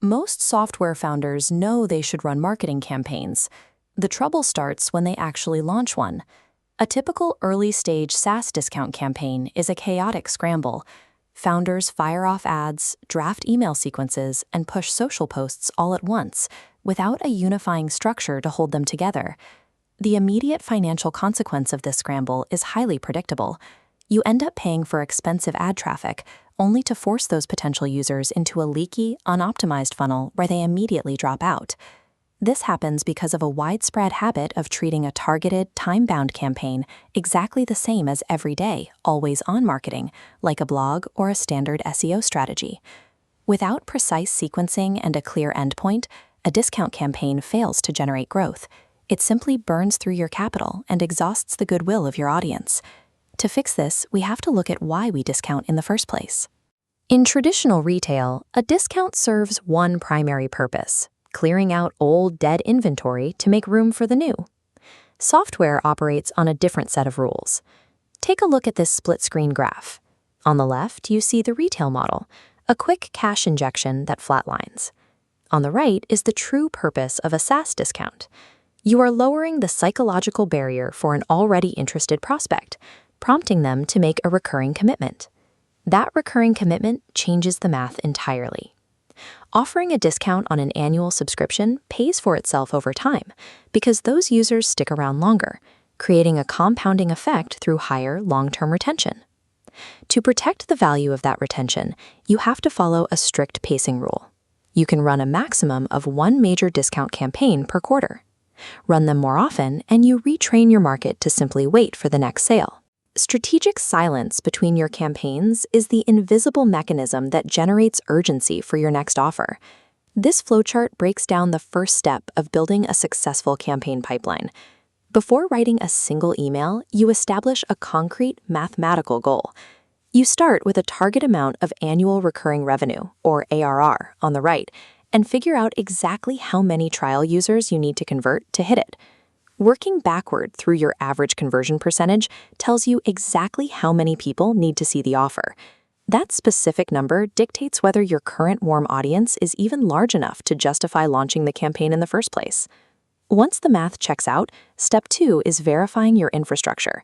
Most software founders know they should run marketing campaigns. The trouble starts when they actually launch one. A typical early-stage SaaS discount campaign is a chaotic scramble. Founders fire off ads, draft email sequences, and push social posts all at once, without a unifying structure to hold them together. The immediate financial consequence of this scramble is highly predictable. You end up paying for expensive ad traffic, only to force those potential users into a leaky, unoptimized funnel where they immediately drop out. This happens because of a widespread habit of treating a targeted, time-bound campaign exactly the same as everyday, always-on marketing, like a blog or a standard SEO strategy. Without precise sequencing and a clear endpoint, a discount campaign fails to generate growth. It simply burns through your capital and exhausts the goodwill of your audience. To fix this, we have to look at why we discount in the first place. In traditional retail, a discount serves one primary purpose: clearing out old, dead inventory to make room for the new. Software operates on a different set of rules. Take a look at this split-screen graph. On the left, you see the retail model, a quick cash injection that flatlines. On the right is the true purpose of a SaaS discount. You are lowering the psychological barrier for an already interested prospect, prompting them to make a recurring commitment. That recurring commitment changes the math entirely. Offering a discount on an annual subscription pays for itself over time because those users stick around longer, creating a compounding effect through higher long-term retention. To protect the value of that retention, you have to follow a strict pacing rule. You can run a maximum of one major discount campaign per quarter. Run them more often, and you retrain your market to simply wait for the next sale. Strategic silence between your campaigns is the invisible mechanism that generates urgency for your next offer. This flowchart breaks down the first step of building a successful campaign pipeline. Before writing a single email, you establish a concrete mathematical goal. You start with a target amount of annual recurring revenue, or ARR, on the right, and figure out exactly how many trial users you need to convert to hit it. Working backward through your average conversion percentage tells you exactly how many people need to see the offer. That specific number dictates whether your current warm audience is even large enough to justify launching the campaign in the first place. Once the math checks out, step 2 is verifying your infrastructure.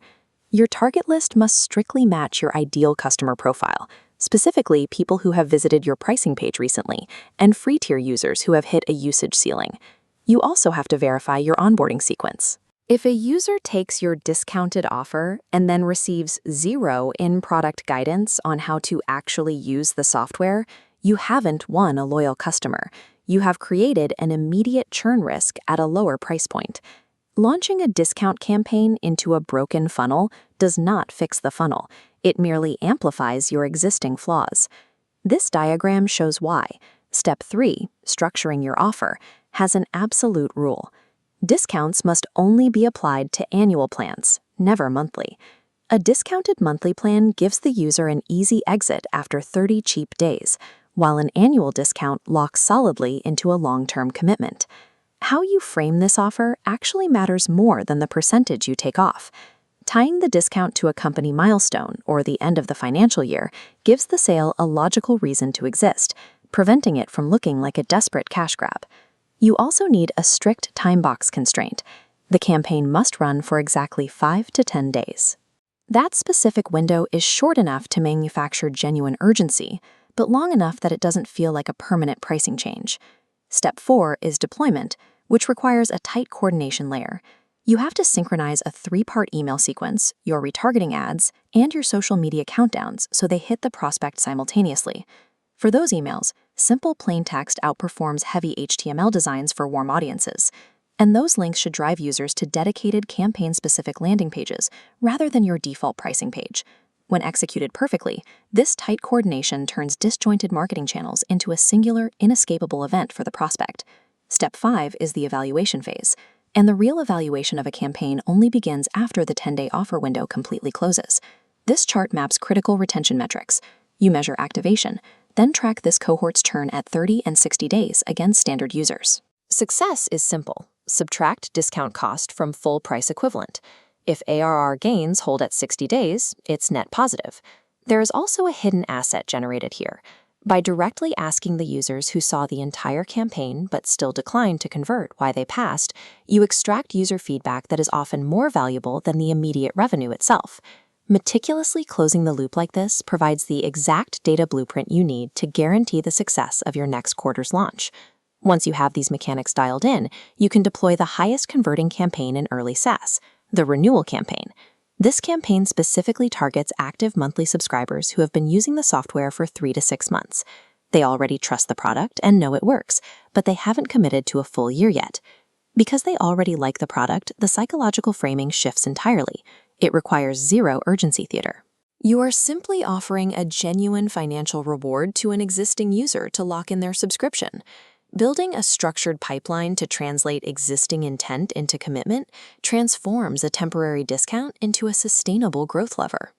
Your target list must strictly match your ideal customer profile, specifically people who have visited your pricing page recently, and free tier users who have hit a usage ceiling. You also have to verify your onboarding sequence. If a user takes your discounted offer and then receives zero in-product guidance on how to actually use the software, you haven't won a loyal customer. You have created an immediate churn risk at a lower price point. Launching a discount campaign into a broken funnel does not fix the funnel. It merely amplifies your existing flaws. This diagram shows why. Step 3, structuring your offer, has an absolute rule. Discounts must only be applied to annual plans, never monthly. A discounted monthly plan gives the user an easy exit after 30 cheap days, while an annual discount locks solidly into a long-term commitment. How you frame this offer actually matters more than the percentage you take off. Tying the discount to a company milestone or the end of the financial year gives the sale a logical reason to exist, preventing it from looking like a desperate cash grab. You also need a strict time box constraint. The campaign must run for exactly 5 to 10 days. That specific window is short enough to manufacture genuine urgency, but long enough that it doesn't feel like a permanent pricing change. Step 4 is deployment, which requires a tight coordination layer. You have to synchronize a 3-part email sequence, your retargeting ads, and your social media countdowns so they hit the prospect simultaneously. For those emails, simple plain text outperforms heavy HTML designs for warm audiences, and those links should drive users to dedicated campaign-specific landing pages rather than your default pricing page. When executed perfectly, this tight coordination turns disjointed marketing channels into a singular, inescapable event for the prospect. Step 5 is the evaluation phase, and the real evaluation of a campaign only begins after the 10-day offer window completely closes. This chart maps critical retention metrics. You measure activation, then track this cohort's churn at 30 and 60 days against standard users. Success is simple. Subtract discount cost from full price equivalent. If ARR gains hold at 60 days, it's net positive. There is also a hidden asset generated here, By directly asking the users who saw the entire campaign but still declined to convert why they passed, you extract user feedback that is often more valuable than the immediate revenue itself. Meticulously closing the loop like this provides the exact data blueprint you need to guarantee the success of your next quarter's launch. Once you have these mechanics dialed in, you can deploy the highest converting campaign in early SaaS, the renewal campaign. This campaign specifically targets active monthly subscribers who have been using the software for 3 to 6 months. They already trust the product and know it works, but they haven't committed to a full year yet. Because they already like the product, the psychological framing shifts entirely. It requires zero urgency theater. You are simply offering a genuine financial reward to an existing user to lock in their subscription. Building a structured pipeline to translate existing intent into commitment transforms a temporary discount into a sustainable growth lever.